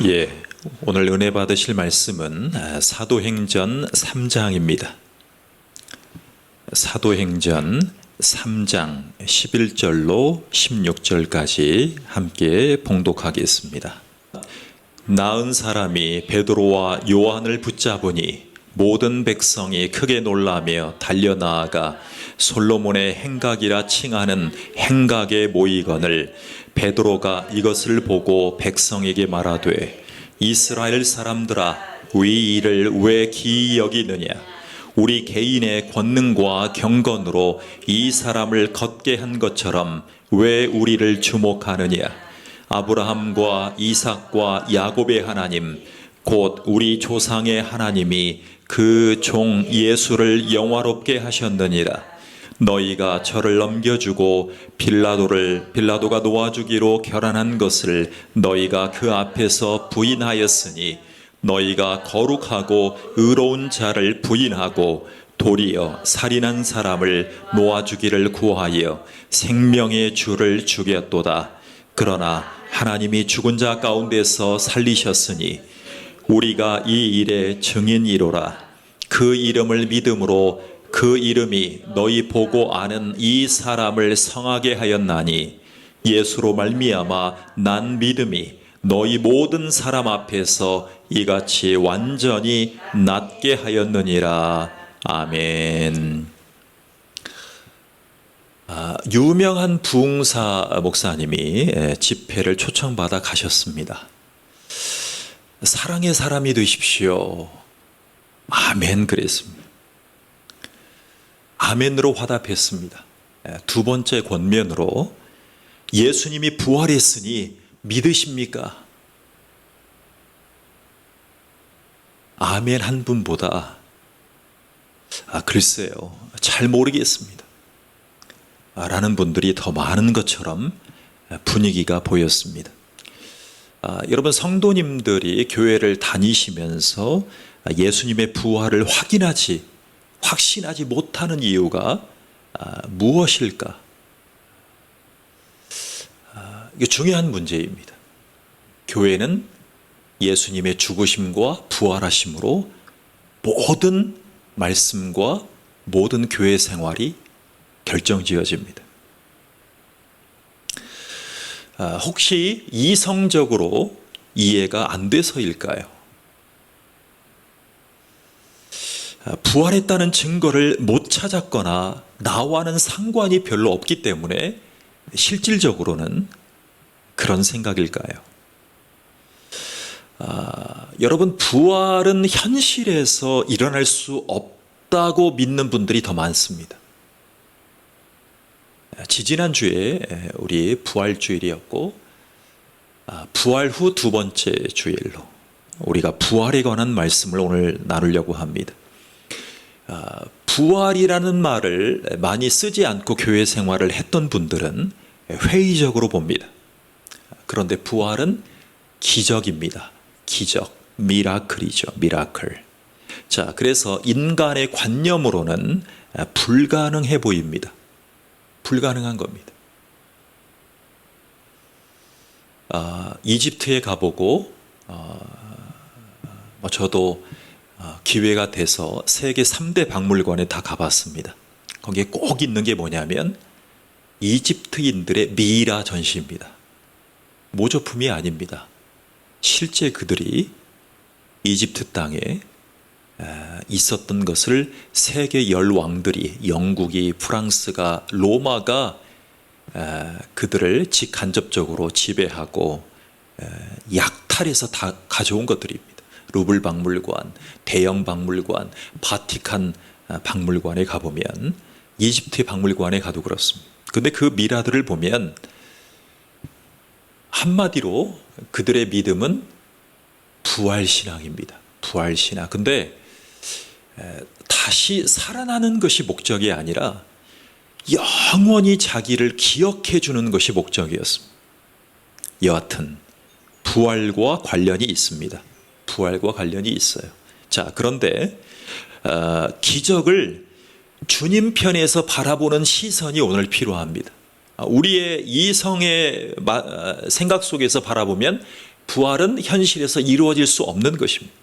예, 오늘 은혜 받으실 말씀은 사도행전 3장입니다. 사도행전 3장 11절로 16절까지 함께 봉독하겠습니다. 나은 사람이 베드로와 요한을 붙잡으니 모든 백성이 크게 놀라며 달려나아가 솔로몬의 행각이라 칭하는 행각에 모이거늘 베드로가 이것을 보고 백성에게 말하되 이스라엘 사람들아 이 일을 왜 기이 여기느냐 우리 개인의 권능과 경건으로 이 사람을 걷게 한 것처럼 왜 우리를 주목하느냐 아브라함과 이삭과 야곱의 하나님 곧 우리 조상의 하나님이 그 종 예수를 영화롭게 하셨느니라. 너희가 저를 넘겨주고 빌라도가 놓아주기로 결안한 것을 너희가 그 앞에서 부인하였으니 너희가 거룩하고 의로운 자를 부인하고 도리어 살인한 사람을 놓아주기를 구하여 생명의 주를 죽였도다. 그러나 하나님이 죽은 자 가운데서 살리셨으니 우리가 이 일의 증인이로라. 그 이름을 믿음으로 그 이름이 너희 보고 아는 이 사람을 성하게 하였나니 예수로 말미암아 난 믿음이 너희 모든 사람 앞에서 이같이 완전히 낫게 하였느니라. 아멘. 유명한 부흥사 목사님이 집회를 초청받아 가셨습니다. 사랑의 사람이 되십시오. 아멘 그랬습니다. 아멘으로 화답했습니다. 두 번째 권면으로 예수님이 부활했으니 믿으십니까? 아멘 한 분보다 글쎄요 잘 모르겠습니다 라는 분들이 더 많은 것처럼 분위기가 보였습니다. 여러분 성도님들이 교회를 다니시면서 예수님의 부활을 확신하지 못하는 이유가 무엇일까? 이게 중요한 문제입니다. 교회는 예수님의 죽으심과 부활하심으로 모든 말씀과 모든 교회 생활이 결정지어집니다. 혹시 이성적으로 이해가 안 돼서일까요? 부활했다는 증거를 못 찾았거나 나와는 상관이 별로 없기 때문에 실질적으로는 그런 생각일까요? 여러분 부활은 현실에서 일어날 수 없다고 믿는 분들이 더 많습니다. 지지난주에 우리 부활주일이었고 부활 후 두 번째 주일로 우리가 부활에 관한 말씀을 오늘 나누려고 합니다. 부활이라는 말을 많이 쓰지 않고 교회 생활을 했던 분들은 회의적으로 봅니다. 그런데 부활은 기적입니다. 기적, 미라클이죠. 미라클. 자, 그래서 인간의 관념으로는 불가능해 보입니다. 불가능한 겁니다. 이집트에 가보고 저도 기회가 돼서 세계 3대 박물관에 다 가봤습니다. 거기에 꼭 있는 게 뭐냐면 이집트인들의 미이라 전시입니다. 모조품이 아닙니다. 실제 그들이 이집트 땅에 있었던 것을 세계 10왕들이 영국이, 프랑스가, 로마가 그들을 직간접적으로 지배하고 약탈해서 다 가져온 것들입니다. 루블 박물관, 대영 박물관, 바티칸 박물관에 가보면 이집트의 박물관에 가도 그렇습니다. 근데 그 미라들을 보면 한마디로 그들의 믿음은 부활신앙입니다. 부활신앙. 근데 다시 살아나는 것이 목적이 아니라 영원히 자기를 기억해 주는 것이 목적이었습니다. 여하튼 부활과 관련이 있습니다. 부활과 관련이 있어요. 자, 그런데 기적을 주님 편에서 바라보는 시선이 오늘 필요합니다. 우리의 이성의 생각 속에서 바라보면 부활은 현실에서 이루어질 수 없는 것입니다.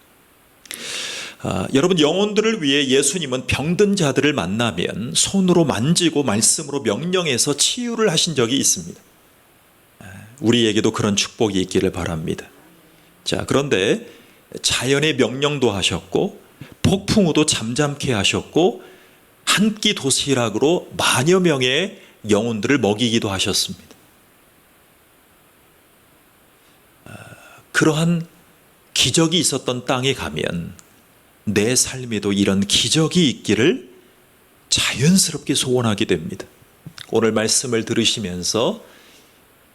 여러분, 영혼들을 위해 예수님은 병든 자들을 만나면 손으로 만지고 말씀으로 명령해서 치유를 하신 적이 있습니다. 우리에게도 그런 축복이 있기를 바랍니다. 자, 그런데 자연의 명령도 하셨고 폭풍우도 잠잠케 하셨고 한 끼 도시락으로 만여 명의 영혼들을 먹이기도 하셨습니다. 그러한 기적이 있었던 땅에 가면 내 삶에도 이런 기적이 있기를 자연스럽게 소원하게 됩니다. 오늘 말씀을 들으시면서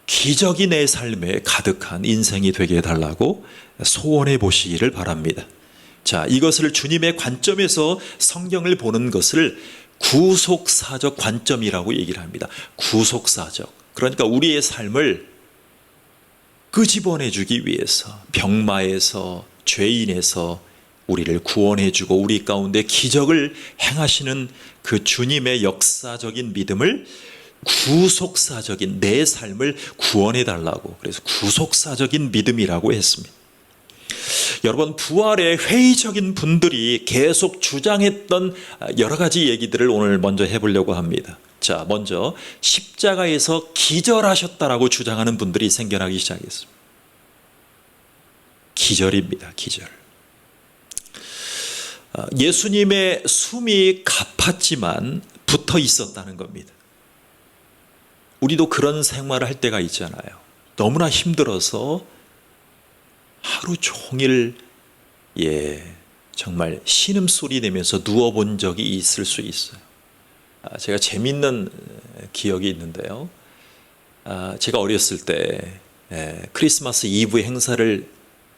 기적이 내 삶에 가득한 인생이 되게 해달라고 소원해 보시기를 바랍니다. 자, 이것을 주님의 관점에서 성경을 보는 것을 구속사적 관점이라고 얘기를 합니다. 구속사적. 그러니까 우리의 삶을 끄집어내주기 위해서 병마에서 죄인에서 우리를 구원해주고 우리 가운데 기적을 행하시는 그 주님의 역사적인 믿음을 구속사적인 내 삶을 구원해달라고, 그래서 구속사적인 믿음이라고 했습니다. 여러분, 부활의 회의적인 분들이 계속 주장했던 여러 가지 얘기들을 오늘 먼저 해보려고 합니다. 자, 먼저 십자가에서 기절하셨다라고 주장하는 분들이 생겨나기 시작했습니다. 기절입니다. 기절. 예수님의 숨이 가팠지만 붙어 있었다는 겁니다. 우리도 그런 생활을 할 때가 있잖아요. 너무나 힘들어서 하루 종일 정말 신음소리 내면서 누워본 적이 있을 수 있어요. 제가 재밌는 기억이 있는데요. 제가 어렸을 때 크리스마스 이브 행사를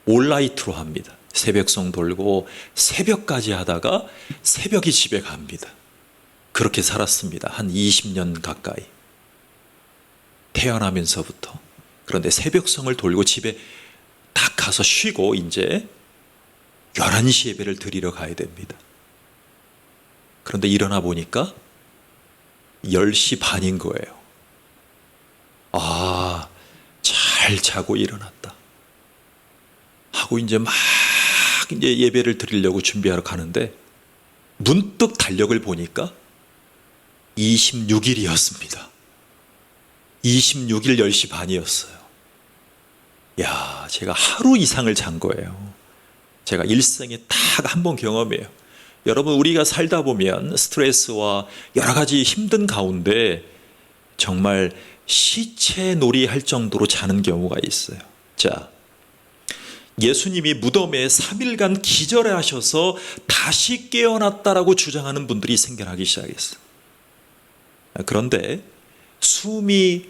올라이트로 합니다. 새벽송 돌고 새벽까지 하다가 새벽에 집에 갑니다. 그렇게 살았습니다. 한 20년 가까이. 태어나면서부터. 그런데 새벽송을 돌고 집에 딱 가서 쉬고 이제 11시 예배를 드리러 가야 됩니다. 그런데 일어나 보니까 10시 반인 거예요. 잘 자고 일어났다 하고 이제 예배를 드리려고 준비하러 가는데 문득 달력을 보니까 26일이었습니다. 26일 10시 반이었어요. 제가 하루 이상을 잔 거예요. 제가 일생에 딱 한 번 경험해요. 여러분, 우리가 살다 보면 스트레스와 여러 가지 힘든 가운데 정말 시체놀이 할 정도로 자는 경우가 있어요. 자, 예수님이 무덤에 3일간 기절하셔서 다시 깨어났다라고 주장하는 분들이 생겨나기 시작했어요. 그런데 숨이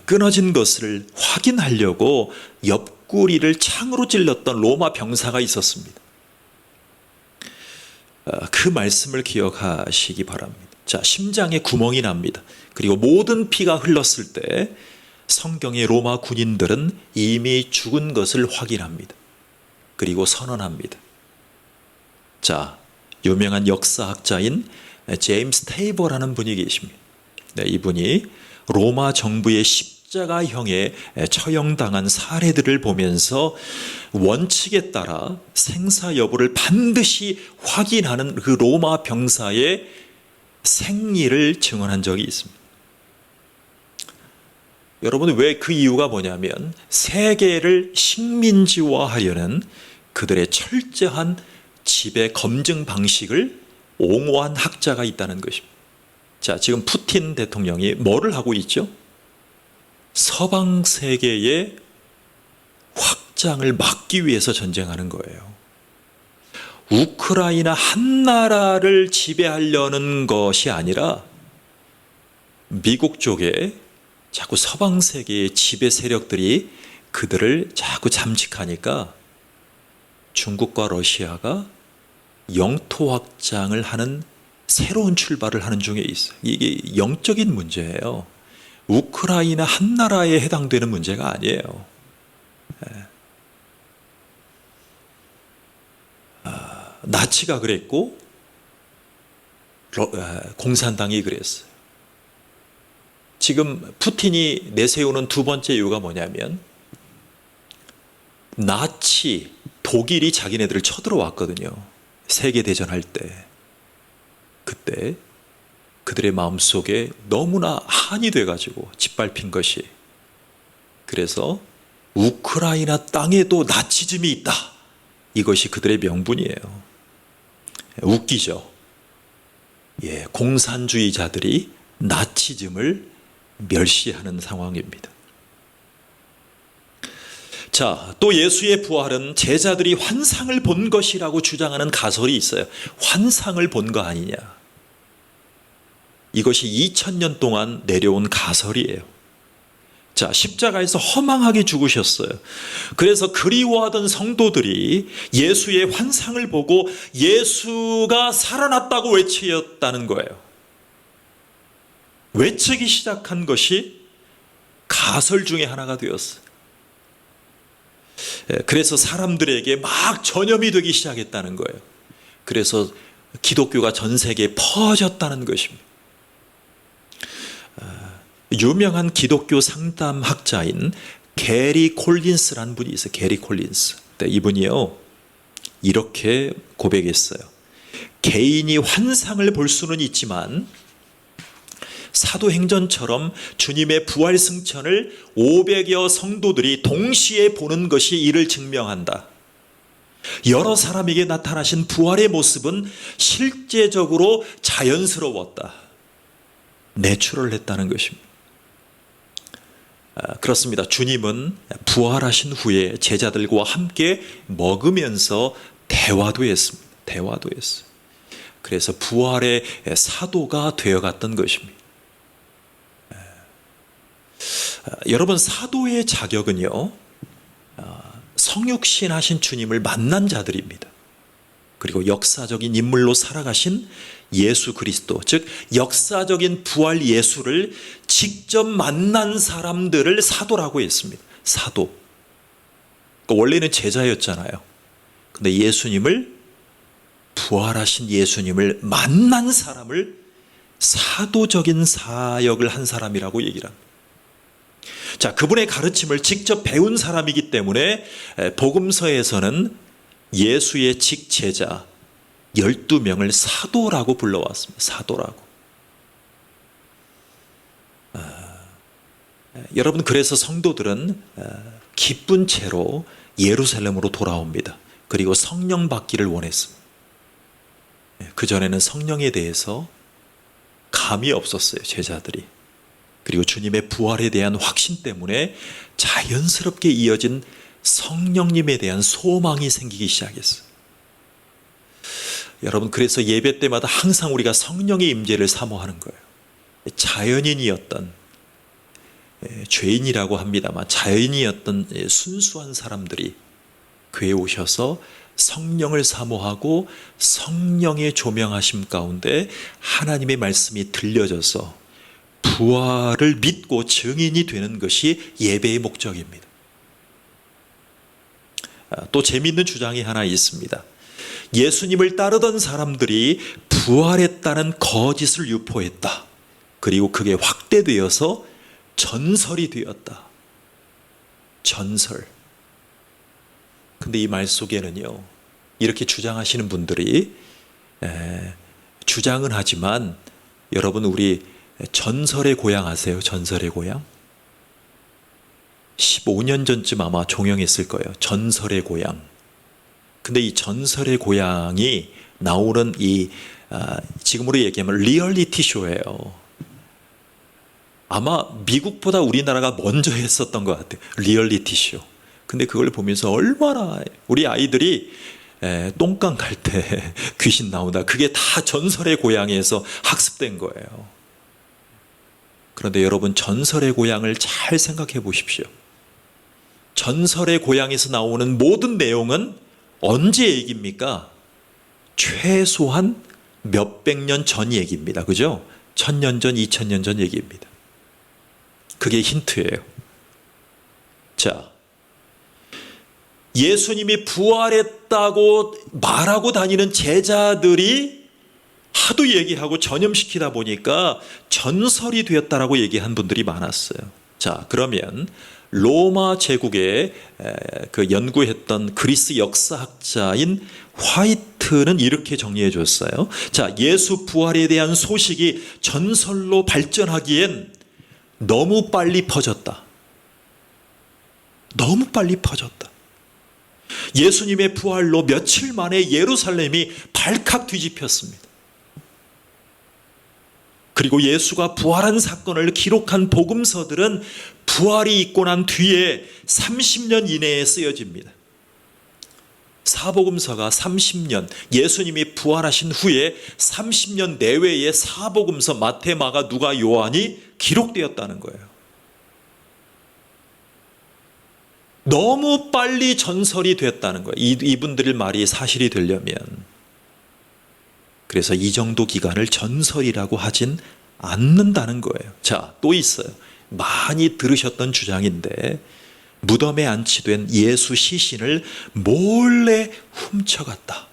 끊어진 것을 확인하려고 옆구리를 창으로 찔렀던 로마 병사가 있었습니다. 그 말씀을 기억하시기 바랍니다. 자, 심장에 구멍이 납니다. 그리고 모든 피가 흘렀을 때 성경의 로마 군인들은 이미 죽은 것을 확인합니다. 그리고 선언합니다. 자, 유명한 역사학자인 제임스 테이버라는 분이 계십니다. 이분이 로마 정부의 십자가형에 처형당한 사례들을 보면서 원칙에 따라 생사 여부를 반드시 확인하는 그 로마 병사의 생리를 증언한 적이 있습니다. 여러분, 왜 그 이유가 뭐냐면 세계를 식민지화하려는 그들의 철저한 지배 검증 방식을 옹호한 학자가 있다는 것입니다. 자, 지금 푸틴 대통령이 뭐를 하고 있죠? 서방 세계의 확장을 막기 위해서 전쟁하는 거예요. 우크라이나 한 나라를 지배하려는 것이 아니라 미국 쪽에 자꾸 서방 세계의 지배 세력들이 그들을 자꾸 잠식하니까 중국과 러시아가 영토 확장을 하는 새로운 출발을 하는 중에 있어요. 이게 영적인 문제예요. 우크라이나 한 나라에 해당되는 문제가 아니에요. 나치가 그랬고 공산당이 그랬어요. 지금 푸틴이 내세우는 두 번째 이유가 뭐냐면 나치, 독일이 자기네들을 쳐들어왔거든요. 세계대전할 때. 그때 그들의 마음속에 너무나 한이 돼가지고 짓밟힌 것이, 그래서 우크라이나 땅에도 나치즘이 있다, 이것이 그들의 명분이에요. 웃기죠. 공산주의자들이 나치즘을 멸시하는 상황입니다. 자, 또 예수의 부활은 제자들이 환상을 본 것이라고 주장하는 가설이 있어요. 환상을 본 거 아니냐. 이것이 2000년 동안 내려온 가설이에요. 자, 십자가에서 허망하게 죽으셨어요. 그래서 그리워하던 성도들이 예수의 환상을 보고 예수가 살아났다고 외쳤다는 거예요. 외치기 시작한 것이 가설 중에 하나가 되었어요. 그래서 사람들에게 막 전염이 되기 시작했다는 거예요. 그래서 기독교가 전 세계에 퍼졌다는 것입니다. 유명한 기독교 상담학자인 게리 콜린스라는 분이 있어요. 게리 콜린스. 이분이요, 이렇게 고백했어요. 개인이 환상을 볼 수는 있지만 사도행전처럼 주님의 부활 승천을 500여 성도들이 동시에 보는 것이 이를 증명한다. 여러 사람에게 나타나신 부활의 모습은 실제적으로 자연스러웠다. 내추럴했다는 것입니다. 그렇습니다. 주님은 부활하신 후에 제자들과 함께 먹으면서 대화도 했습니다. 대화도 했어요. 그래서 부활의 사도가 되어갔던 것입니다. 여러분, 사도의 자격은요, 성육신 하신 주님을 만난 자들입니다. 그리고 역사적인 인물로 살아가신 예수 그리스도, 즉 역사적인 부활 예수를 직접 만난 사람들을 사도라고 했습니다. 사도. 그러니까 원래는 제자였잖아요. 근데 예수님을, 부활하신 예수님을 만난 사람을 사도적인 사역을 한 사람이라고 얘기를 합니다. 자, 그분의 가르침을 직접 배운 사람이기 때문에 복음서에서는 예수의 직제자 12명을 사도라고 불러왔습니다. 사도라고. 여러분, 그래서 성도들은 기쁜 채로 예루살렘으로 돌아옵니다. 그리고 성령 받기를 원했습니다. 그전에는 성령에 대해서 감이 없었어요, 제자들이. 그리고 주님의 부활에 대한 확신 때문에 자연스럽게 이어진 성령님에 대한 소망이 생기기 시작했어요. 여러분, 그래서 예배 때마다 항상 우리가 성령의 임재를 사모하는 거예요. 자연인이었던, 죄인이라고 합니다만 자연인이었던 순수한 사람들이 교회에 오셔서 성령을 사모하고 성령의 조명하심 가운데 하나님의 말씀이 들려져서 부활을 믿고 증인이 되는 것이 예배의 목적입니다. 또 재미있는 주장이 하나 있습니다. 예수님을 따르던 사람들이 부활했다는 거짓을 유포했다. 그리고 그게 확대되어서 전설이 되었다. 전설. 근데 이 말 속에는요, 이렇게 주장하시는 분들이 주장은 하지만, 여러분, 우리 전설의 고향 아세요? 전설의 고향? 15년 전쯤 아마 종영했을 거예요. 전설의 고향. 근데 이 전설의 고향이 나오는 지금으로 얘기하면 리얼리티 쇼예요. 아마 미국보다 우리나라가 먼저 했었던 것 같아요. 리얼리티 쇼. 근데 그걸 보면서 얼마나 우리 아이들이 똥강 갈 때 귀신 나온다. 그게 다 전설의 고향에서 학습된 거예요. 그런데 여러분, 전설의 고향을 잘 생각해 보십시오. 전설의 고향에서 나오는 모든 내용은 언제 얘기입니까? 최소한 몇백 년 전 얘기입니다. 그죠? 1000년 전, 2000년 전 얘기입니다. 그게 힌트예요. 자, 예수님이 부활했다고 말하고 다니는 제자들이 하도 얘기하고 전염시키다 보니까 전설이 되었다라고 얘기한 분들이 많았어요. 자, 그러면 로마 제국에 그 연구했던 그리스 역사학자인 화이트는 이렇게 정리해 줬어요. 자, 예수 부활에 대한 소식이 전설로 발전하기엔 너무 빨리 퍼졌다. 너무 빨리 퍼졌다. 예수님의 부활로 며칠 만에 예루살렘이 발칵 뒤집혔습니다. 그리고 예수가 부활한 사건을 기록한 복음서들은 부활이 있고 난 뒤에 30년 이내에 쓰여집니다. 사복음서가 30년, 예수님이 부활하신 후에 30년 내외의 사복음서 마태, 마가, 누가, 요한이 기록되었다는 거예요. 너무 빨리 전설이 됐다는 거예요. 이분들의 말이 사실이 되려면. 그래서 이 정도 기간을 전설이라고 하진 않는다는 거예요. 자, 또 있어요. 많이 들으셨던 주장인데 무덤에 안치된 예수 시신을 몰래 훔쳐갔다.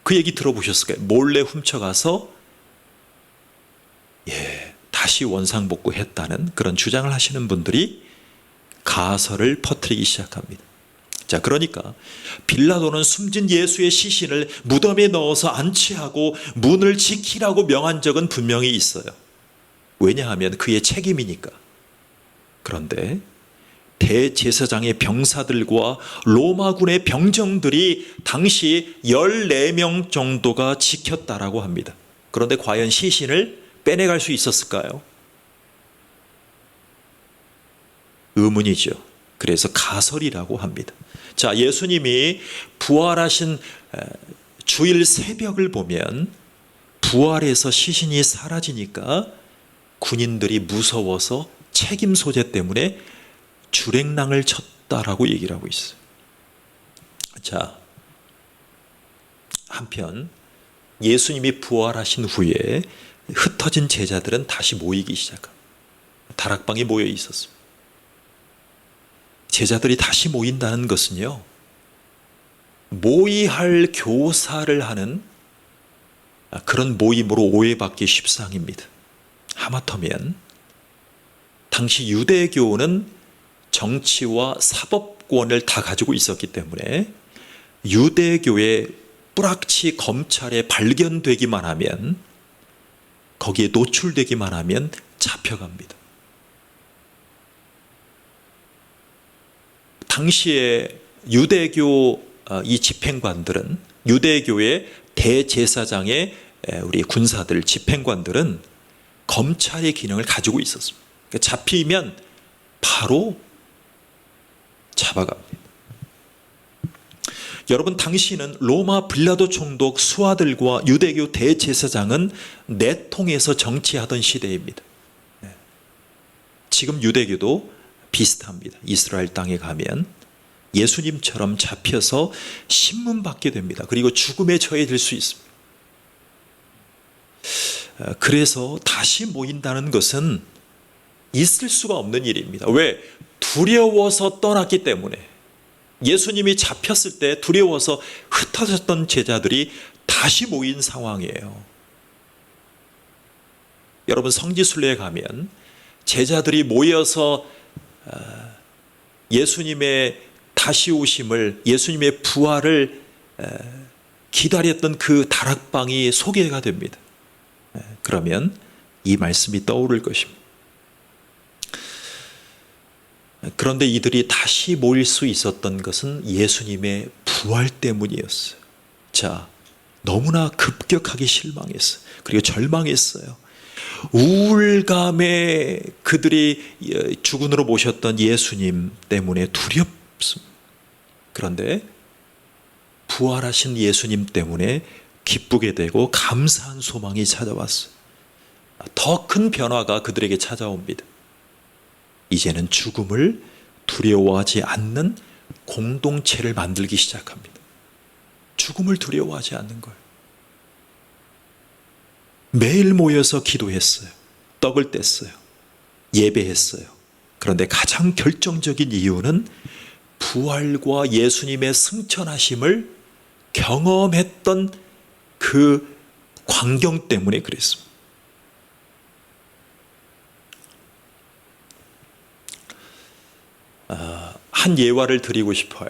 그 얘기 들어보셨을까요? 몰래 훔쳐가서 다시 원상복구했다는 그런 주장을 하시는 분들이 가설을 퍼뜨리기 시작합니다. 자, 그러니까 빌라도는 숨진 예수의 시신을 무덤에 넣어서 안치하고 문을 지키라고 명한 적은 분명히 있어요. 왜냐하면 그의 책임이니까. 그런데 대제사장의 병사들과 로마군의 병정들이 당시 14명 정도가 지켰다라고 합니다. 그런데 과연 시신을 빼내갈 수 있었을까요? 의문이죠. 그래서 가설이라고 합니다. 자, 예수님이 부활하신 주일 새벽을 보면 부활해서 시신이 사라지니까 군인들이 무서워서 책임 소재 때문에 주랭랑을 쳤다라고 얘기를 하고 있어요. 자, 한편 예수님이 부활하신 후에 흩어진 제자들은 다시 모이기 시작합니다. 다락방에 모여 있었습니다. 제자들이 다시 모인다는 것은요, 모의할 교사를 하는 그런 모임으로 오해받기 십상입니다. 하마터면 당시 유대교는 정치와 사법권을 다 가지고 있었기 때문에 유대교의 뿌락치 검찰에 발견되기만 하면, 거기에 노출되기만 하면 잡혀갑니다. 당시에 유대교 이 집행관들은, 유대교의 대제사장의 우리 군사들, 집행관들은 검찰의 기능을 가지고 있었습니다. 그러니까 잡히면 바로 잡아갑니다. 여러분, 당시는 로마 빌라도 총독 수하들과 유대교 대제사장은 내통해서 정치하던 시대입니다. 지금 유대교도 비슷합니다. 이스라엘 땅에 가면 예수님처럼 잡혀서 신문받게 됩니다. 그리고 죽음에 처해질 수 있습니다. 그래서 다시 모인다는 것은 있을 수가 없는 일입니다. 왜? 두려워서 떠났기 때문에. 예수님이 잡혔을 때 두려워서 흩어졌던 제자들이 다시 모인 상황이에요. 여러분, 성지순례에 가면 제자들이 모여서 예수님의 다시 오심을, 예수님의 부활을 기다렸던 그 다락방이 소개가 됩니다. 그러면 이 말씀이 떠오를 것입니다. 그런데 이들이 다시 모일 수 있었던 것은 예수님의 부활 때문이었어요. 자, 너무나 급격하게 실망했어요. 그리고 절망했어요. 우울감에 그들이 주군으로 모셨던 예수님 때문에 두렵습니다. 그런데 부활하신 예수님 때문에 기쁘게 되고 감사한 소망이 찾아왔어요. 더 큰 변화가 그들에게 찾아옵니다. 이제는 죽음을 두려워하지 않는 공동체를 만들기 시작합니다. 죽음을 두려워하지 않는 거예요. 매일 모여서 기도했어요. 떡을 뗐어요. 예배했어요. 그런데 가장 결정적인 이유는 부활과 예수님의 승천하심을 경험했던 그 광경 때문에 그랬습니다. 한 예화를 드리고 싶어요.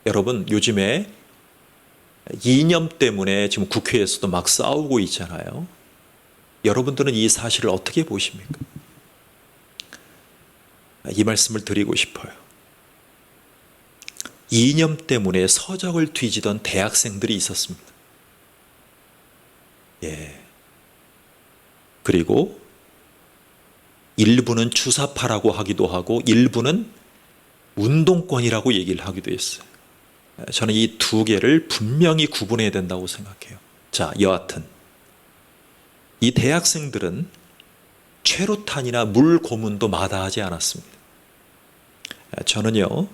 여러분, 요즘에 이념 때문에 지금 국회에서도 막 싸우고 있잖아요. 여러분들은 이 사실을 어떻게 보십니까? 이 말씀을 드리고 싶어요. 이념 때문에 서적을 뒤지던 대학생들이 있었습니다. 그리고 일부는 주사파라고 하기도 하고 일부는 운동권이라고 얘기를 하기도 했어요. 저는 이 두 개를 분명히 구분해야 된다고 생각해요. 자, 여하튼 이 대학생들은 최루탄이나 물 고문도 마다하지 않았습니다. 저는요,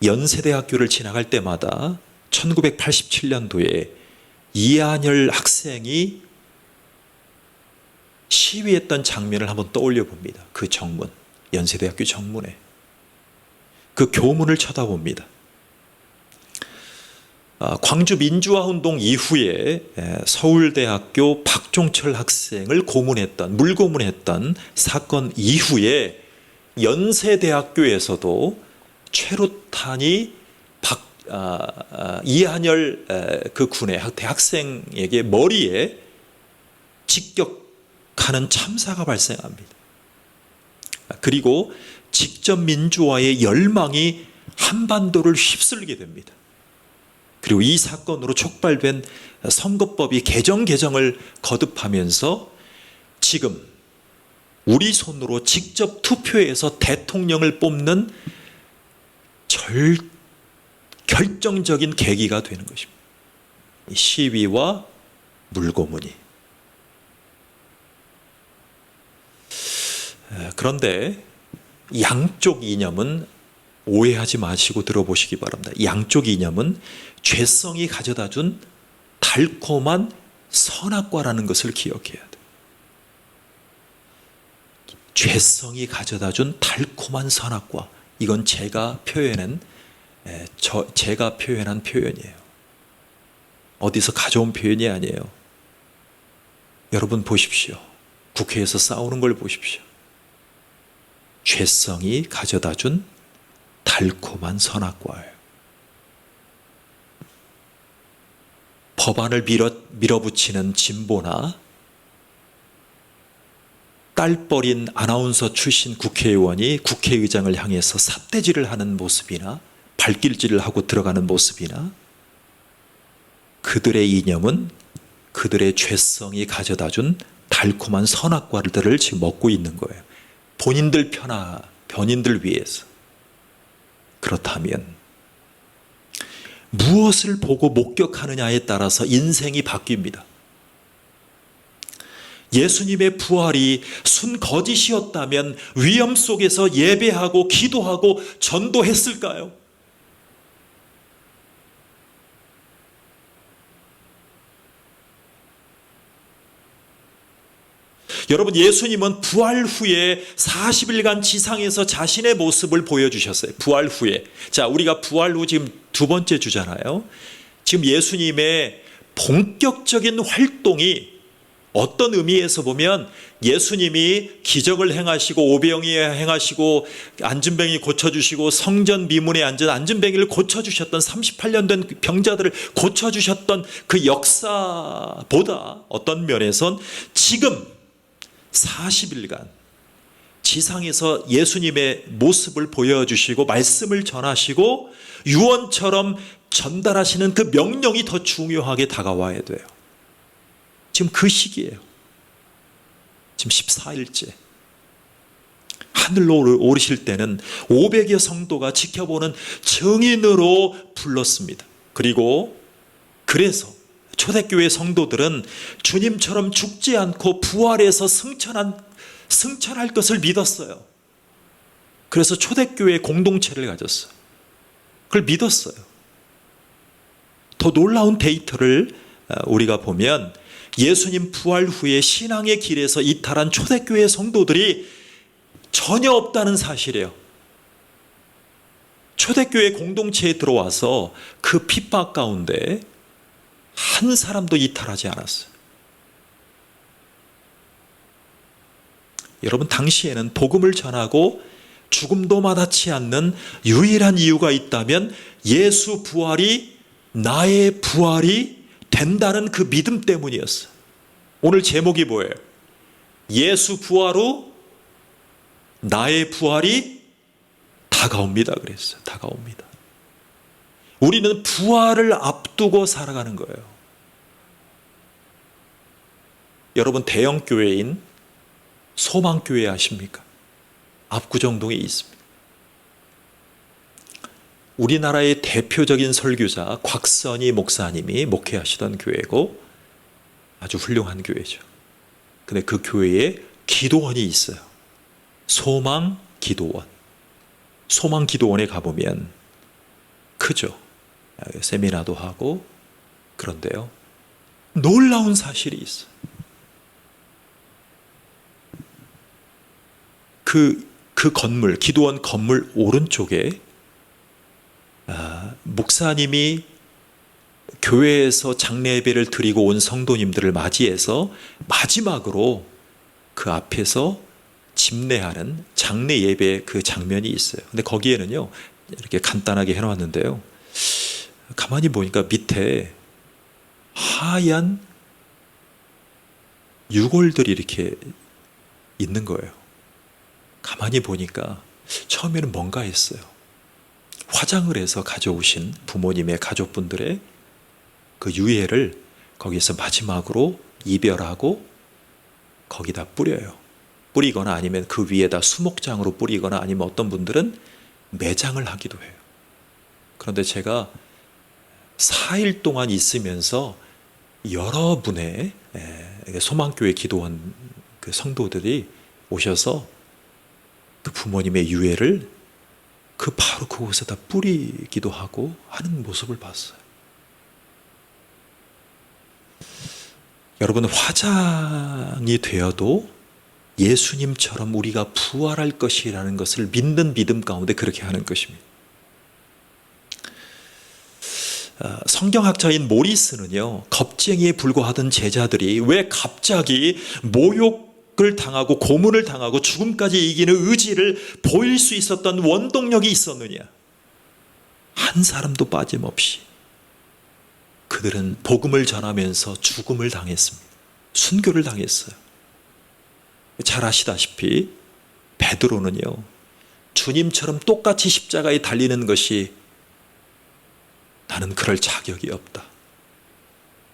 연세대학교를 지나갈 때마다 1987년도에 이한열 학생이 시위했던 장면을 한번 떠올려 봅니다. 그 정문, 연세대학교 정문에 그 교문을 쳐다봅니다. 광주 민주화운동 이후에 서울대학교 박종철 학생을 물고문했던 사건 이후에 연세대학교에서도 최루탄이 이한열 그 군의 대학생에게 머리에 직격하는 참사가 발생합니다. 그리고 직접 민주화의 열망이 한반도를 휩쓸게 됩니다. 그리고 이 사건으로 촉발된 선거법이 개정을 거듭하면서 지금 우리 손으로 직접 투표해서 대통령을 뽑는 결정적인 계기가 되는 것입니다. 시위와 물고문이. 그런데 양쪽 이념은 오해하지 마시고 들어보시기 바랍니다. 양쪽 이념은 죄성이 가져다준 달콤한 선악과라는 것을 기억해야 돼요. 죄성이 가져다준 달콤한 선악과. 이건 제가 표현한 표현이에요. 어디서 가져온 표현이 아니에요. 여러분 보십시오. 국회에서 싸우는 걸 보십시오. 죄성이 가져다준 달콤한 선악과예요. 법안을 밀어붙이는 진보나 딸버린 아나운서 출신 국회의원이 국회의장을 향해서 삿대질을 하는 모습이나 발길질을 하고 들어가는 모습이나 그들의 이념은 그들의 죄성이 가져다준 달콤한 선악과들을 지금 먹고 있는 거예요. 본인들 위해서. 그렇다면 무엇을 보고 목격하느냐에 따라서 인생이 바뀝니다. 예수님의 부활이 순 거짓이었다면 위험 속에서 예배하고 기도하고 전도했을까요? 여러분, 예수님은 부활 후에 40일간 지상에서 자신의 모습을 보여주셨어요. 부활 후에. 자, 우리가 부활 후 지금 두 번째 주잖아요. 지금 예수님의 본격적인 활동이 어떤 의미에서 보면 예수님이 기적을 행하시고 오병이 행하시고 안진뱅이 고쳐주시고 성전 미문에 앉은 안진뱅이를 고쳐주셨던 38년 된 병자들을 고쳐주셨던 그 역사보다 어떤 면에선 지금 40일간 지상에서 예수님의 모습을 보여주시고 말씀을 전하시고 유언처럼 전달하시는 그 명령이 더 중요하게 다가와야 돼요. 지금 그 시기예요. 지금 14일째. 하늘로 오르실 때는 500여 성도가 지켜보는 증인으로 불렀습니다. 그래서 초대교회 성도들은 주님처럼 죽지 않고 부활해서 승천할 것을 믿었어요. 그래서 초대교회 공동체를 가졌어요. 그걸 믿었어요. 더 놀라운 데이터를 우리가 보면 예수님 부활 후에 신앙의 길에서 이탈한 초대교회 성도들이 전혀 없다는 사실이에요. 초대교회 공동체에 들어와서 그 핍박 가운데 한 사람도 이탈하지 않았어요. 여러분, 당시에는 복음을 전하고 죽음도 마다치 않는 유일한 이유가 있다면 예수 부활이 나의 부활이 된다는 그 믿음 때문이었어요. 오늘 제목이 뭐예요? 예수 부활 후 나의 부활이 다가옵니다. 그랬어요. 다가옵니다. 우리는 부활을 앞두고 살아가는 거예요. 여러분, 대형 교회인 소망교회 아십니까? 압구정동에 있습니다. 우리나라의 대표적인 설교자 곽선희 목사님이 목회하시던 교회고 아주 훌륭한 교회죠. 근데 그 교회에 기도원이 있어요. 소망기도원. 소망기도원에 가보면 크죠. 세미나도 하고. 그런데요, 놀라운 사실이 있어요. 그 건물, 기도원 건물 오른쪽에 목사님이 교회에서 장례 예배를 드리고 온 성도님들을 맞이해서 마지막으로 그 앞에서 집례하는 장례 예배 그 장면이 있어요. 근데 거기에는요, 이렇게 간단하게 해놨는데요, 가만히 보니까 밑에 하얀 유골들이 이렇게 있는 거예요. 가만히 보니까 처음에는 뭔가 했어요. 화장을 해서 가져오신 부모님의 가족분들의 그 유해를 거기서 마지막으로 이별하고 거기다 뿌려요. 뿌리거나 아니면 그 위에다 수목장으로 뿌리거나 아니면 어떤 분들은 매장을 하기도 해요. 그런데 제가 4일 동안 있으면서 여러분의 소망교회 기도원 그 성도들이 오셔서 그 부모님의 유해를 그 바로 그곳에다 뿌리기도 하고 하는 모습을 봤어요. 여러분, 화장이 되어도 예수님처럼 우리가 부활할 것이라는 것을 믿는 믿음 가운데 그렇게 하는 것입니다. 성경학자인 모리스는요, 겁쟁이에 불과하던 제자들이 왜 갑자기 모욕을 당하고 고문을 당하고 죽음까지 이기는 의지를 보일 수 있었던 원동력이 있었느냐? 한 사람도 빠짐없이 그들은 복음을 전하면서 죽음을 당했습니다. 순교를 당했어요. 잘 아시다시피 베드로는요, 주님처럼 똑같이 십자가에 달리는 것이 나는 그럴 자격이 없다.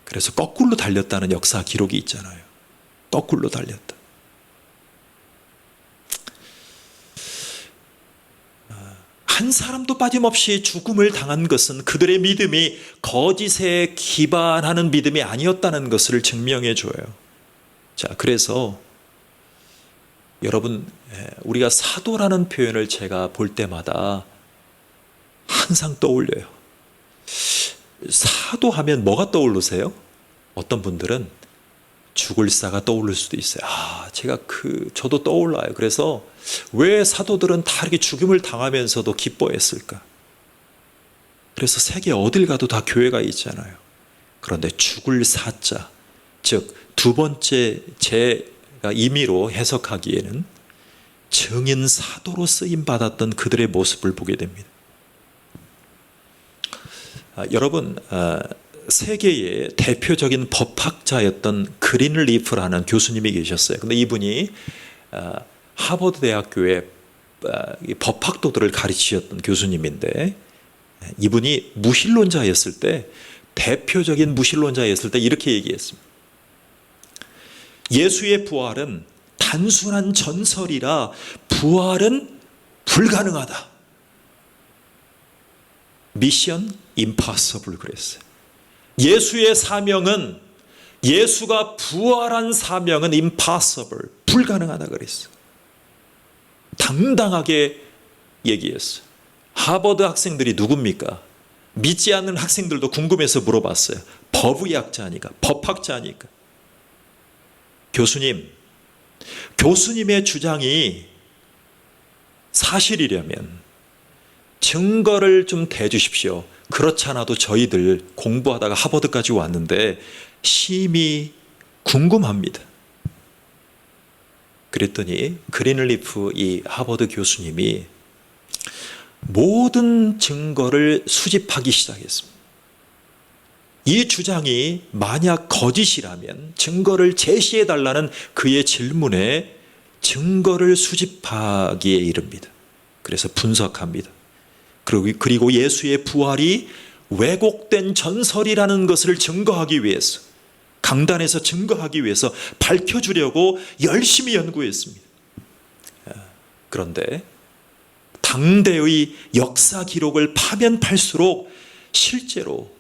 그래서 거꾸로 달렸다는 역사 기록이 있잖아요. 거꾸로 달렸다. 한 사람도 빠짐없이 죽음을 당한 것은 그들의 믿음이 거짓에 기반하는 믿음이 아니었다는 것을 증명해 줘요. 자, 그래서 여러분, 우리가 사도라는 표현을 제가 볼 때마다 항상 떠올려요. 사도하면 뭐가 떠오르세요? 어떤 분들은 죽을 사가 떠오를 수도 있어요. 저도 떠올라요. 그래서 왜 사도들은 다 이렇게 죽임을 당하면서도 기뻐했을까? 그래서 세계 어딜 가도 다 교회가 있잖아요. 그런데 죽을 사자, 즉 두 번째 제가 임의로 해석하기에는 증인 사도로 쓰임 받았던 그들의 모습을 보게 됩니다. 여러분, 세계의 대표적인 법학자였던 그린리프라는 교수님이 계셨어요. 근데 이분이 하버드 대학교의 법학도들을 가르치셨던 교수님인데, 이분이 무신론자였을 때, 대표적인 무신론자였을 때 이렇게 얘기했습니다. 예수의 부활은 단순한 전설이라 부활은 불가능하다. 미션 임파서블 그랬어요. 예수의 사명은, 예수가 부활한 사명은 임파서블, 불가능하다 그랬어요. 당당하게 얘기했어요. 하버드 학생들이 누굽니까? 믿지 않는 학생들도 궁금해서 물어봤어요. 법의학자니까, 법학자니까. 교수님의 주장이 사실이려면 증거를 좀 대주십시오. 그렇지 않아도 저희들 공부하다가 하버드까지 왔는데 심히 궁금합니다. 그랬더니 그린리프 이 하버드 교수님이 모든 증거를 수집하기 시작했습니다. 이 주장이 만약 거짓이라면 증거를 제시해달라는 그의 질문에 증거를 수집하기에 이릅니다. 그래서 분석합니다. 그리고 예수의 부활이 왜곡된 전설이라는 것을 증거하기 위해서, 강단에서 증거하기 위해서 밝혀주려고 열심히 연구했습니다. 그런데 당대의 역사 기록을 파면 팔수록 실제로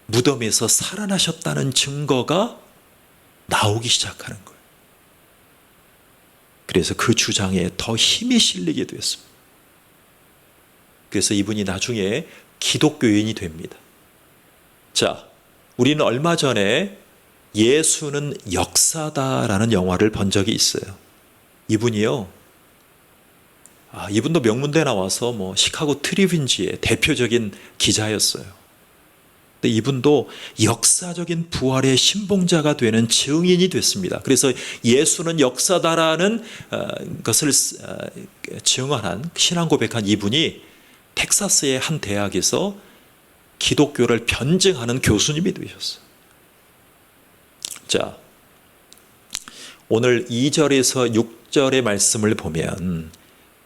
무덤에서 살아나셨다는 증거가 나오기 시작하는 거예요. 그래서 그 주장에 더 힘이 실리게 되었습니다. 그래서 이분이 나중에 기독교인이 됩니다. 자, 우리는 얼마 전에 예수는 역사다라는 영화를 본 적이 있어요. 이분이요, 이분도 명문대 나와서 시카고 트리뷴지의 대표적인 기자였어요. 근데 이분도 역사적인 부활의 신봉자가 되는 증인이 됐습니다. 그래서 예수는 역사다라는 것을 증언한, 신앙 고백한 이분이 텍사스의 한 대학에서 기독교를 변증하는 교수님이 되셨어요. 자, 오늘 2절에서 6절의 말씀을 보면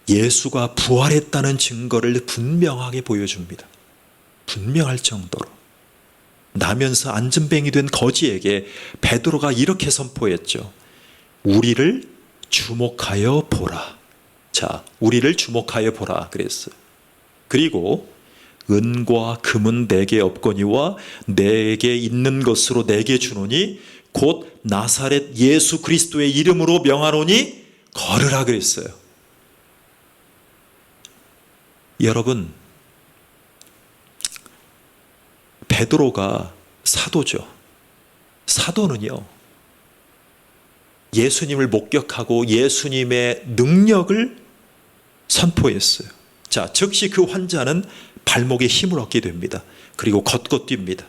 예수가 부활했다는 증거를 분명하게 보여줍니다. 분명할 정도로. 나면서 안전뱅이 된 거지에게 베드로가 이렇게 선포했죠. 우리를 주목하여 보라. 자, 우리를 주목하여 보라 그랬어요. 그리고 은과 금은 내게 없거니와 내게 있는 것으로 내게 주노니 곧 나사렛 예수 그리스도의 이름으로 명하노니 걸으라 그랬어요. 여러분, 베드로가 사도죠. 사도는요, 예수님을 목격하고 예수님의 능력을 선포했어요. 자, 즉시 그 환자는 발목에 힘을 얻게 됩니다. 그리고 걷고 뜁니다.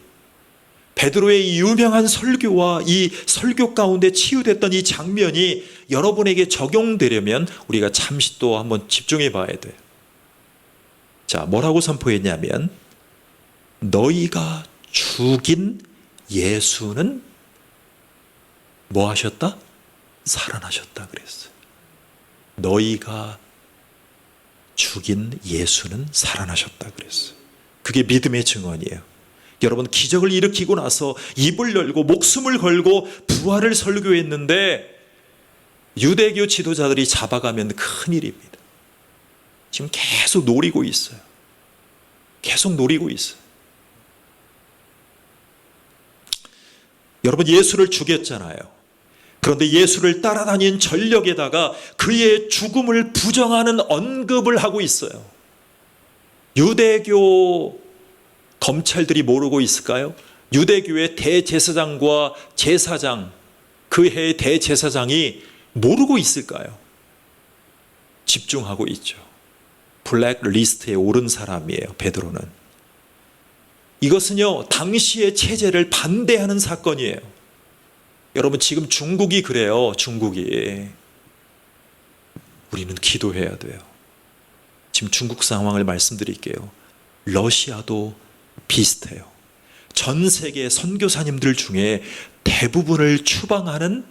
베드로의 이 유명한 설교와 이 설교 가운데 치유됐던 이 장면이 여러분에게 적용되려면 우리가 잠시 또 한번 집중해 봐야 돼요. 자, 뭐라고 선포했냐면 너희가 죽인 예수는 뭐 하셨다? 살아나셨다 그랬어요. 너희가 죽인 예수는 살아나셨다 그랬어요. 그게 믿음의 증언이에요. 여러분, 기적을 일으키고 나서 입을 열고 목숨을 걸고 부활을 설교했는데 유대교 지도자들이 잡아가면 큰일입니다. 지금 계속 노리고 있어요. 계속 노리고 있어요. 여러분, 예수를 죽였잖아요. 그런데 예수를 따라다닌 전력에다가 그의 죽음을 부정하는 언급을 하고 있어요. 유대교 검찰들이 모르고 있을까요? 유대교의 대제사장과 제사장, 그 해의 대제사장이 모르고 있을까요? 집중하고 있죠. 블랙 리스트에 오른 사람이에요, 베드로는. 이것은요, 당시의 체제를 반대하는 사건이에요. 여러분, 지금 중국이 그래요. 중국이. 우리는 기도해야 돼요. 지금 중국 상황을 말씀드릴게요. 러시아도 비슷해요. 전 세계 선교사님들 중에 대부분을 추방하는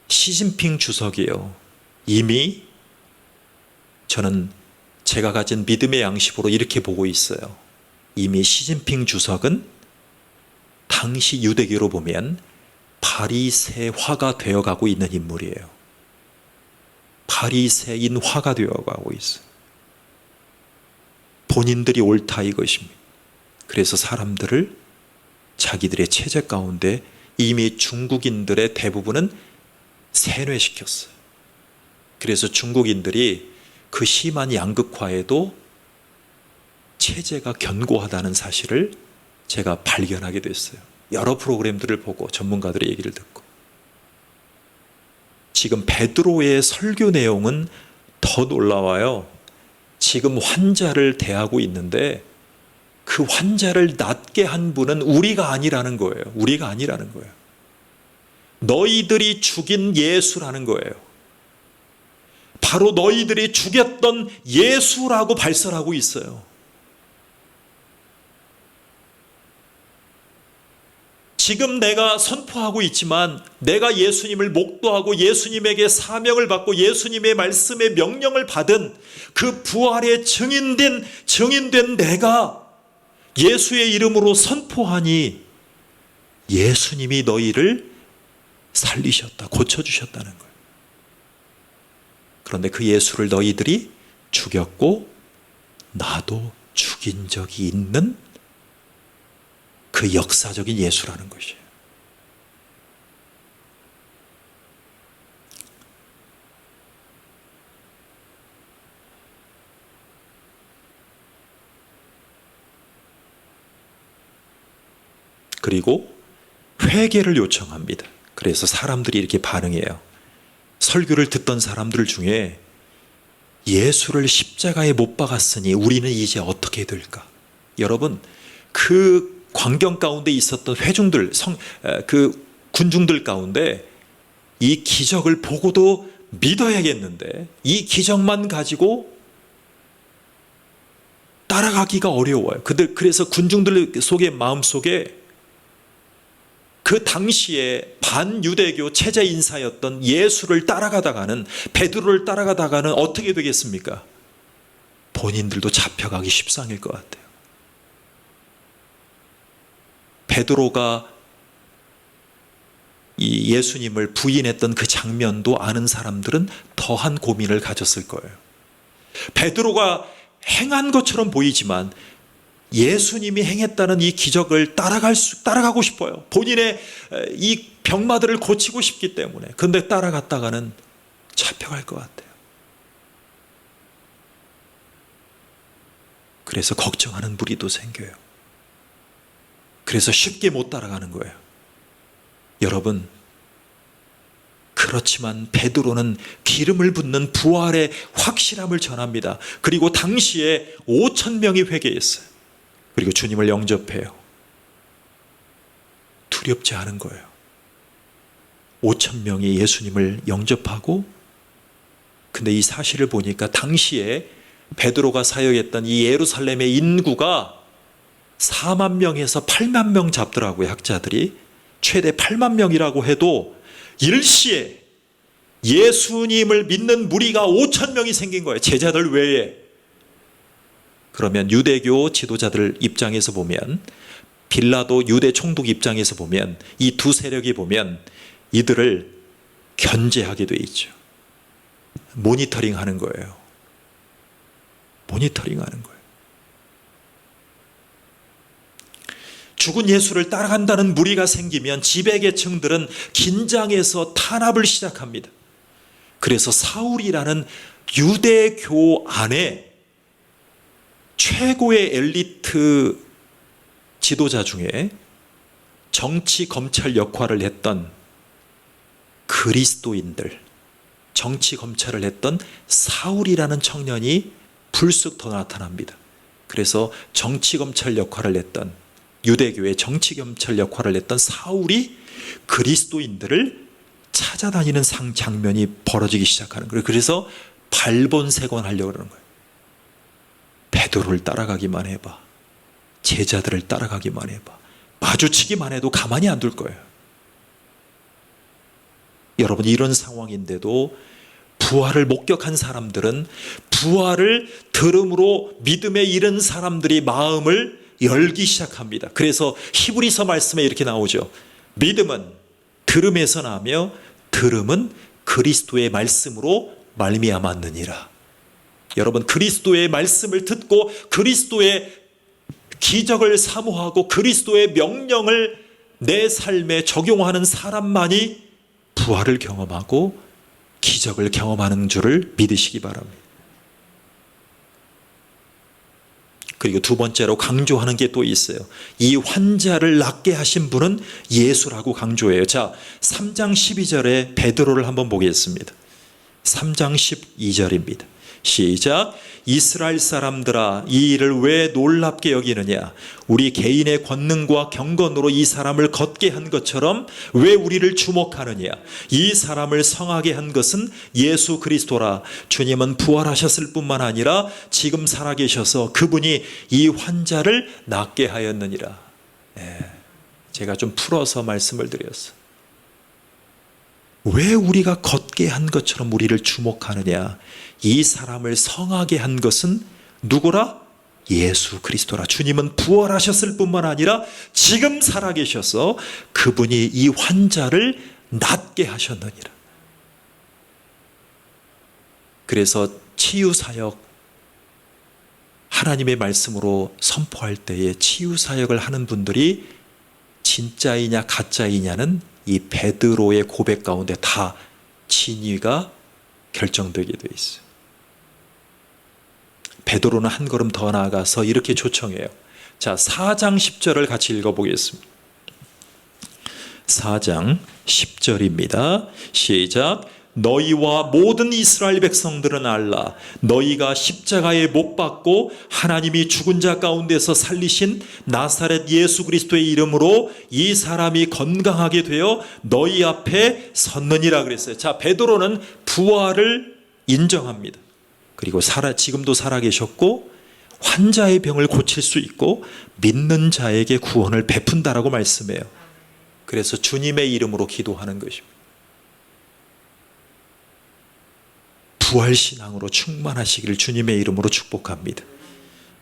시진핑 주석이에요. 이미 저는 제가 가진 믿음의 양식으로 이렇게 보고 있어요. 이미 시진핑 주석은 당시 유대교로 보면 바리새화가 되어가고 있는 인물이에요. 바리새인화가 되어가고 있어요. 본인들이 옳다 이것입니다. 그래서 사람들을 자기들의 체제 가운데 이미 중국인들의 대부분은 세뇌시켰어요. 그래서 중국인들이 그 심한 양극화에도 체제가 견고하다는 사실을 제가 발견하게 됐어요. 여러 프로그램들을 보고 전문가들의 얘기를 듣고. 지금 베드로의 설교 내용은 더 놀라워요. 지금 환자를 대하고 있는데 그 환자를 낫게 한 분은 우리가 아니라는 거예요. 우리가 아니라는 거예요. 너희들이 죽인 예수라는 거예요. 바로 너희들이 죽였던 예수라고 발설하고 있어요. 지금 내가 선포하고 있지만 내가 예수님을 목도하고 예수님에게 사명을 받고 예수님의 말씀의 명령을 받은 그 부활의 증인된 내가 예수의 이름으로 선포하니 예수님이 너희를 살리셨다, 고쳐주셨다는 거예요. 그런데 그 예수를 너희들이 죽였고 나도 죽인 적이 있는 그 역사적인 예수라는 것이에요. 그리고 회개를 요청합니다. 그래서 사람들이 이렇게 반응해요. 설교를 듣던 사람들 중에 예수를 십자가에 못 박았으니 우리는 이제 어떻게 될까? 여러분, 그 광경 가운데 있었던 회중들, 그 군중들 가운데 이 기적을 보고도 믿어야겠는데 이 기적만 가지고 따라가기가 어려워요. 그래서 군중들 속의 마음속에 그 당시에 반유대교 체제 인사였던 예수를 따라가다가는, 베드로를 따라가다가는 어떻게 되겠습니까? 본인들도 잡혀가기 십상일 것 같아요. 베드로가 이 예수님을 부인했던 그 장면도 아는 사람들은 더한 고민을 가졌을 거예요. 베드로가 행한 것처럼 보이지만 예수님이 행했다는 이 기적을 따라가고 싶어요. 본인의 이 병마들을 고치고 싶기 때문에. 그런데 따라갔다가는 잡혀갈 것 같아요. 그래서 걱정하는 무리도 생겨요. 그래서 쉽게 못 따라가는 거예요. 여러분, 그렇지만 베드로는 기름을 붓는 부활의 확실함을 전합니다. 그리고 당시에 5,000명이 회개했어요. 그리고 주님을 영접해요. 두렵지 않은 거예요. 5,000명이 예수님을 영접하고, 근데 이 사실을 보니까 당시에 베드로가 사역했던 이 예루살렘의 인구가 4만 명에서 8만 명 잡더라고요. 학자들이 최대 8만 명이라고 해도 일시에 예수님을 믿는 무리가 5,000명이 생긴 거예요. 제자들 외에. 그러면 유대교 지도자들 입장에서 보면, 빌라도 유대 총독 입장에서 보면, 이 두 세력이 보면 이들을 견제하게 돼 있죠. 모니터링 하는 거예요. 모니터링 하는 거예요. 죽은 예수를 따라간다는 무리가 생기면 지배계층들은 긴장해서 탄압을 시작합니다. 그래서 사울이라는 유대교 안에 최고의 엘리트 지도자 중에 정치 검찰 역할을 했던 그리스도인들, 정치 검찰을 했던 사울이라는 청년이 불쑥 더 나타납니다. 그래서 정치 검찰 역할을 했던, 유대교의 정치 검찰 역할을 했던 사울이 그리스도인들을 찾아다니는 장면이 벌어지기 시작하는 거예요. 그래서 발본색원하려고 그러는 거예요. 베드로를 따라가기만 해봐. 제자들을 따라가기만 해봐. 마주치기만 해도 가만히 안 둘 거예요. 여러분, 이런 상황인데도 부활을 목격한 사람들은 부활을 들음으로 믿음에 이른 사람들이 마음을 열기 시작합니다. 그래서 히브리서 말씀에 이렇게 나오죠. 믿음은 들음에서 나며 들음은 그리스도의 말씀으로 말미암았느니라. 여러분, 그리스도의 말씀을 듣고 그리스도의 기적을 사모하고 그리스도의 명령을 내 삶에 적용하는 사람만이 부활을 경험하고 기적을 경험하는 줄을 믿으시기 바랍니다. 그리고 두 번째로 강조하는 게 또 있어요. 이 환자를 낫게 하신 분은 예수라고 강조해요. 자, 3장 12절에 베드로를 한번 보겠습니다. 3장 12절입니다. 시작. 이스라엘 사람들아, 이 일을 왜 놀랍게 여기느냐? 우리 개인의 권능과 경건으로 이 사람을 걷게 한 것처럼 왜 우리를 주목하느냐? 이 사람을 성하게 한 것은 예수 그리스도라. 주님은 부활하셨을 뿐만 아니라 지금 살아계셔서 그분이 이 환자를 낫게 하였느니라. 제가 좀 풀어서 말씀을 드렸어요. 왜 우리가 걷게 한 것처럼 우리를 주목하느냐? 이 사람을 성하게 한 것은 누구라? 예수 그리스도라. 주님은 부활하셨을 뿐만 아니라 지금 살아계셔서 그분이 이 환자를 낫게 하셨느니라. 그래서 치유사역, 하나님의 말씀으로 선포할 때에 치유사역을 하는 분들이 진짜이냐 가짜이냐는 이 베드로의 고백 가운데 다 진위가 결정되게 돼 있어요. 베드로는 한 걸음 더 나아가서 이렇게 초청해요. 자, 4장 10절을 같이 읽어보겠습니다. 4장 10절입니다. 시작. 너희와 모든 이스라엘 백성들은 알라. 너희가 십자가에 못 박고 하나님이 죽은 자 가운데서 살리신 나사렛 예수 그리스도의 이름으로 이 사람이 건강하게 되어 너희 앞에 섰느니라 그랬어요. 자, 베드로는 부활을 인정합니다. 그리고 지금도 살아계셨고 환자의 병을 고칠 수 있고 믿는 자에게 구원을 베푼다라고 말씀해요. 그래서 주님의 이름으로 기도하는 것입니다. 부활신앙으로 충만하시기를 주님의 이름으로 축복합니다.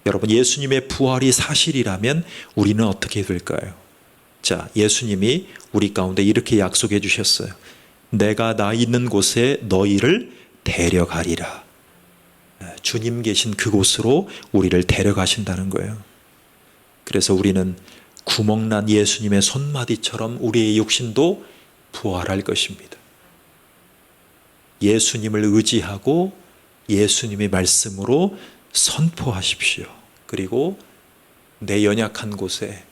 여러분, 예수님의 부활이 사실이라면 우리는 어떻게 될까요? 자, 예수님이 우리 가운데 이렇게 약속해 주셨어요. 내가 나 있는 곳에 너희를 데려가리라. 주님 계신 그곳으로 우리를 데려가신다는 거예요. 그래서 우리는 구멍난 예수님의 손마디처럼 우리의 육신도 부활할 것입니다. 예수님을 의지하고 예수님의 말씀으로 선포하십시오. 그리고 내 연약한 곳에,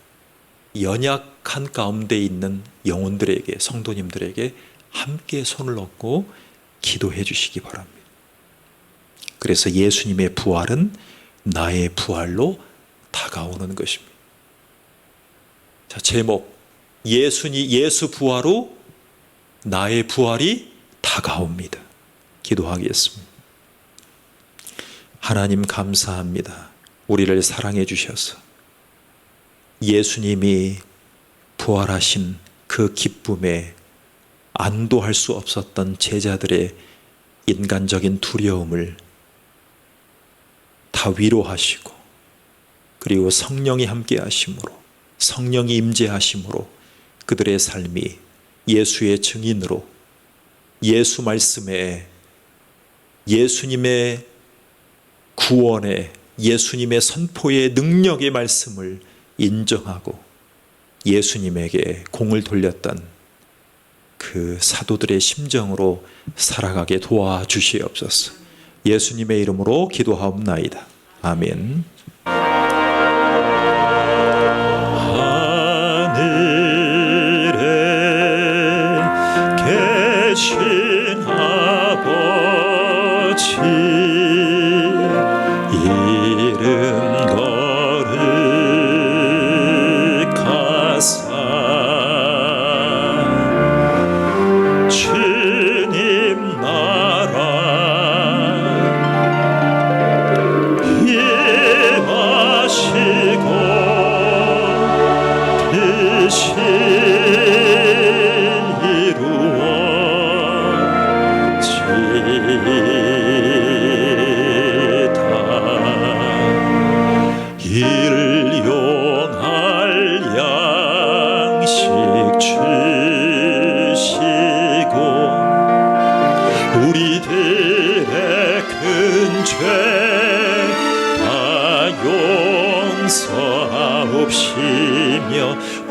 연약한 가운데 있는 영혼들에게, 성도님들에게 함께 손을 얹고 기도해 주시기 바랍니다. 그래서 예수님의 부활은 나의 부활로 다가오는 것입니다. 자, 제목, 예수 부활 후 나의 부활이 다가옵니다. 기도하겠습니다. 하나님 감사합니다. 우리를 사랑해 주셔서 예수님이 부활하신 그 기쁨에 안도할 수 없었던 제자들의 인간적인 두려움을 다 위로하시고, 그리고 성령이 함께 하심으로, 성령이 임재하심으로 그들의 삶이 예수의 증인으로, 예수 말씀에, 예수님의 구원에, 예수님의 선포의 능력의 말씀을 인정하고 예수님에게 공을 돌렸던 그 사도들의 심정으로 살아가게 도와주시옵소서. 예수님의 이름으로 기도하옵나이다. 아멘. 하늘에 계신 아버지, 이름 거룩하사 주님 나라 임하시고 뜻이 일용할 양식 주시고 우리들의 큰 죄 다 용서하옵시며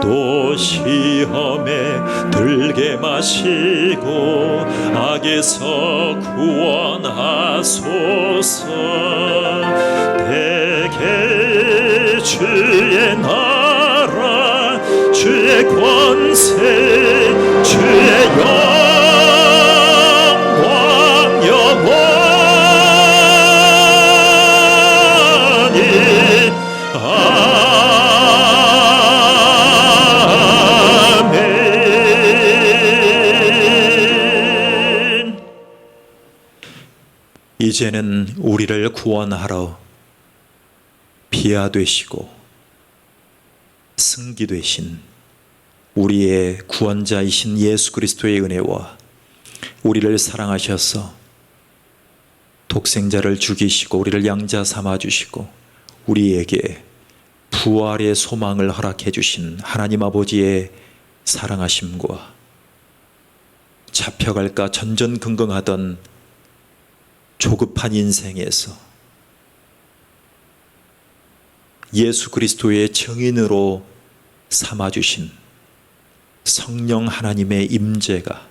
또 시험에 들게 마시고 악에서 구원하소서. 대개 주의 나라, 주의 권세, 주의 영광, 영원히. 이제는 우리를 구원하러 비아 되시고 승기 되신 우리의 구원자이신 예수 그리스도의 은혜와 우리를 사랑하셔서 독생자를 죽이시고 우리를 양자 삼아 주시고 우리에게 부활의 소망을 허락해 주신 하나님 아버지의 사랑하심과 잡혀갈까 전전긍긍하던 조급한 인생에서 예수 그리스도의 증인으로 삼아주신 성령 하나님의 임재가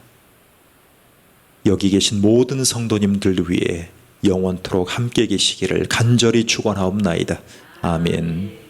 여기 계신 모든 성도님들 위해 영원토록 함께 계시기를 간절히 축원하옵나이다. 아멘.